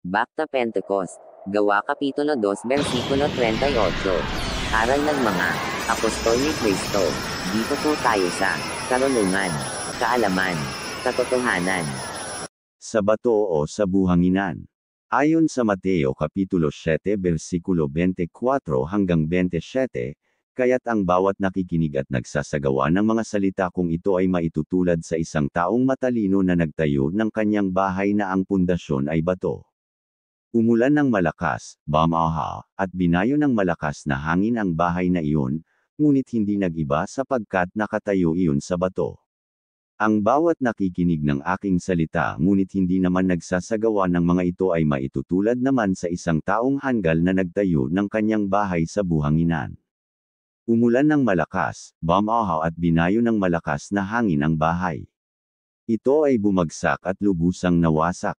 Bakta Pentecost, Gawa Kapitulo 2 Versikulo 38. Aral ng mga Apostol ni Kristo. Dito po tayo sa karunungan, kaalaman, katotohanan. Sa bato o sa buhanginan. Ayon sa Mateo Kapitulo 7 versikulo 24 hanggang 27, kaya't ang bawat nakikinig at nagsasagawa ng mga salita kung ito ay maitutulad sa isang taong matalino na nagtayo ng kanyang bahay na ang pundasyon ay bato. Umulan ng malakas, bamaha, at binayo ng malakas na hangin ang bahay na iyon, ngunit hindi nag-iba sapagkat nakatayo iyon sa bato. Ang bawat nakikinig ng aking salita ngunit hindi naman nagsasagawa ng mga ito ay maitutulad naman sa isang taong hanggal na nagtayo ng kanyang bahay sa buhanginan. Umulan ng malakas, bamaha at binayo ng malakas na hangin ang bahay. Ito ay bumagsak at lubusang nawasak.